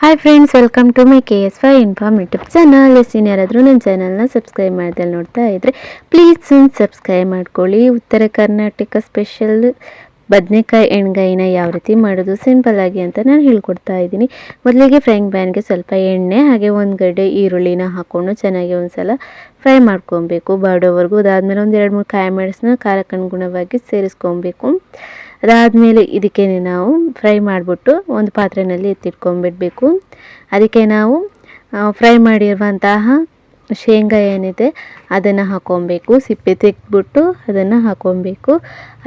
Hi friends, welcome to my KS5 inform YouTube channel. ಯಾರಾದರೂ ನನ್ನ ಚಾನಲ್ನ ಸಬ್ಸ್ಕ್ರೈಬ್ ಮಾಡ್ದಲ್ಲಿ ನೋಡ್ತಾ ಇದ್ದರೆ ಪ್ಲೀಸ್ ಸಬ್ಸ್ಕ್ರೈಬ್ ಮಾಡ್ಕೊಳ್ಳಿ. ಉತ್ತರ ಕರ್ನಾಟಕ ಸ್ಪೆಷಲ್ ಬದನೆಕಾಯಿ ಎಣ್ಗಾಯಿನ ಯಾವ ರೀತಿ ಮಾಡೋದು ಸಿಂಪಲ್ಲಾಗಿ ಅಂತ ನಾನು ಹೇಳ್ಕೊಡ್ತಾ ಇದ್ದೀನಿ. ಮೊದಲಿಗೆ ಫ್ರೈಂಗ್ ಪ್ಯಾನ್ಗೆ ಸ್ವಲ್ಪ ಎಣ್ಣೆ ಹಾಗೆ ಒಂದು ಗಡ್ಡೆ ಈರುಳ್ಳಿನ ಹಾಕ್ಕೊಂಡು ಚೆನ್ನಾಗಿ ಒಂದು ಸಲ ಫ್ರೈ ಮಾಡ್ಕೊಬೇಕು ಬಾಡೋವರೆಗೂ. ಅದಾದಮೇಲೆ ಒಂದು 2-3 ಕಾಯಿ ಮೆಣಸನ್ನ ಖಾರಕ್ಕೆ ಅನುಗುಣವಾಗಿ ಸೇರಿಸ್ಕೊಬೇಕು. ಅದಾದಮೇಲೆ ಇದಕ್ಕೆ ನಾವು ಫ್ರೈ ಮಾಡಿಬಿಟ್ಟು ಒಂದು ಪಾತ್ರೆಯಲ್ಲಿ ಎತ್ತಿಟ್ಕೊಂಡ್ಬಿಡಬೇಕು. ಅದಕ್ಕೆ ನಾವು ಫ್ರೈ ಮಾಡಿರುವಂತಹ ಶೇಂಗಾ ಏನಿದೆ ಅದನ್ನು ಹಾಕ್ಕೊಬೇಕು. ಸಿಪ್ಪೆ ತೆಗೆದ್ಬಿಟ್ಟು ಅದನ್ನು ಹಾಕ್ಕೊಬೇಕು.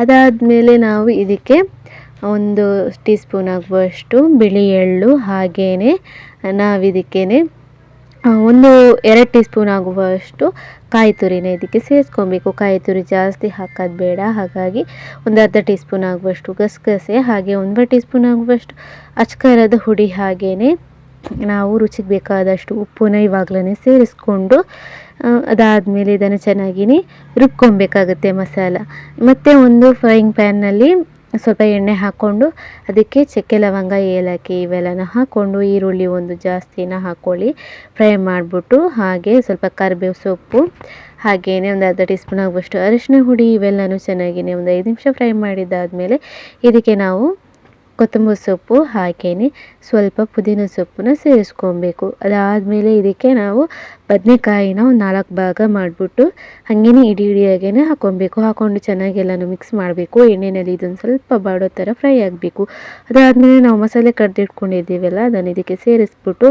ಅದಾದಮೇಲೆ ನಾವು ಇದಕ್ಕೆ 1 ಟೀ ಸ್ಪೂನ್ ಆಗುವಷ್ಟು ಬಿಳಿ ಎಳ್ಳು, ಹಾಗೆಯೇ ನಾವಿದಕ್ಕೇ 2 ಟೀ ಸ್ಪೂನ್ ಆಗುವಷ್ಟು ಕಾಯಿ ತುರಿನ ಇದಕ್ಕೆ ಸೇರಿಸ್ಕೊಬೇಕು. ಕಾಯಿ ತುರಿ ಜಾಸ್ತಿ ಹಾಕೋದು ಬೇಡ, ಹಾಗಾಗಿ ಒಂದು ಅರ್ಧ ಟೀ ಸ್ಪೂನ್ ಆಗುವಷ್ಟು ಗಸಗಸೆ, ಹಾಗೆ 1 ಟೀ ಸ್ಪೂನ್ ಆಗುವಷ್ಟು ಅಚ್ಕಾರದ ಹುಡಿ, ಹಾಗೆಯೇ ನಾವು ರುಚಿಗೆ ಬೇಕಾದಷ್ಟು ಉಪ್ಪನ್ನ ಇವಾಗಲೇ ಸೇರಿಸ್ಕೊಂಡು ಅದಾದಮೇಲೆ ಇದನ್ನು ಚೆನ್ನಾಗಿ ರುಬ್ಕೊಬೇಕಾಗುತ್ತೆ ಮಸಾಲ. ಮತ್ತು ಒಂದು ಫ್ರೈಯಿಂಗ್ ಪ್ಯಾನ್ನಲ್ಲಿ ಸ್ವಲ್ಪ ಎಣ್ಣೆ ಹಾಕ್ಕೊಂಡು ಅದಕ್ಕೆ ಚಕ್ಕೆ, ಲವಂಗ, ಏಲಕ್ಕಿ ಇವೆಲ್ಲನ ಹಾಕ್ಕೊಂಡು ಈರುಳ್ಳಿ ಒಂದು ಜಾಸ್ತಿನ ಹಾಕ್ಕೊಳ್ಳಿ, ಫ್ರೈ ಮಾಡಿಬಿಟ್ಟು ಹಾಗೆ ಸ್ವಲ್ಪ ಕರಿಬೇವು ಸೊಪ್ಪು, ಹಾಗೆಯೇ ಒಂದು ಅರ್ಧ ಟೀ ಸ್ಪೂನ್ ಆಗುವಷ್ಟು ಅರಿಶಿನ ಹುಡಿ ಇವೆಲ್ಲನೂ ಚೆನ್ನಾಗಿ ಒಂದು 5 ನಿಮಿಷ ಫ್ರೈ ಮಾಡಿದ್ದಾದಮೇಲೆ ಇದಕ್ಕೆ ನಾವು ಕೊತ್ತಂಬರಿ ಸೊಪ್ಪು, ಹಾಗೆಯೇ ಸ್ವಲ್ಪ ಪುದೀನ ಸೊಪ್ಪನ್ನ ಸೇರಿಸ್ಕೊಬೇಕು. ಅದಾದಮೇಲೆ ಇದಕ್ಕೆ ನಾವು ಬದನೆಕಾಯಿನ ಒಂದು 4 ಭಾಗ ಮಾಡಿಬಿಟ್ಟು ಹಾಗೇ ಇಡಿಯಾಗೇ ಹಾಕ್ಕೊಂಡು ಚೆನ್ನಾಗಿ ಎಲ್ಲನೂ ಮಿಕ್ಸ್ ಮಾಡಬೇಕು. ಎಣ್ಣೆಯಲ್ಲಿ ಇದೊಂದು ಸ್ವಲ್ಪ ಬಾಡೋ ಥರ ಫ್ರೈ ಆಗಬೇಕು. ಅದಾದಮೇಲೆ ನಾವು ಮಸಾಲೆ ಕಡ್ದಿಟ್ಕೊಂಡಿದ್ದೀವಲ್ಲ ಅದನ್ನು ಇದಕ್ಕೆ ಸೇರಿಸ್ಬಿಟ್ಟು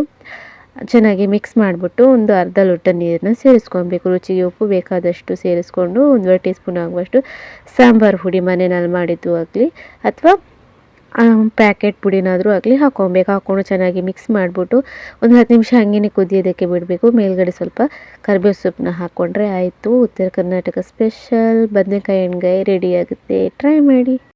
ಚೆನ್ನಾಗಿ ಮಿಕ್ಸ್ ಮಾಡಿಬಿಟ್ಟು ಒಂದು ಅರ್ಧ ಲೋಟ ನೀರನ್ನ ಸೇರಿಸ್ಕೊಬೇಕು. ರುಚಿಗೆ ಉಪ್ಪು ಬೇಕಾದಷ್ಟು ಸೇರಿಸ್ಕೊಂಡು 1 ಟೀ ಸ್ಪೂನ್ ಆಗುವಷ್ಟು ಸಾಂಬಾರು ಹುಡಿ ಮನೆಯಲ್ಲಿ ಮಾಡಿದ್ದು ಆಗಲಿ ಅಥವಾ ಪ್ಯಾಕೆಟ್ ಪುಡಿನಾದರೂ ಆಗಲಿ ಹಾಕ್ಕೊಂಡು ಚೆನ್ನಾಗಿ ಮಿಕ್ಸ್ ಮಾಡಿಬಿಟ್ಟು ಒಂದು 10 ನಿಮಿಷ ಹಾಗೇ ಕುದಿಯೋದಕ್ಕೆ ಬಿಡಬೇಕು. ಮೇಲ್ಗಡೆ ಸ್ವಲ್ಪ ಕರಿಬೇವು ಸೊಪ್ಪನ್ನ ಹಾಕ್ಕೊಂಡ್ರೆ ಆಯಿತು. ಉತ್ತರ ಕರ್ನಾಟಕ ಸ್ಪೆಷಲ್ ಬದನೆಕಾಯಿ ಎಣ್ಗಾಯಿ ರೆಡಿ ಆಗುತ್ತೆ. ಟ್ರೈ ಮಾಡಿ.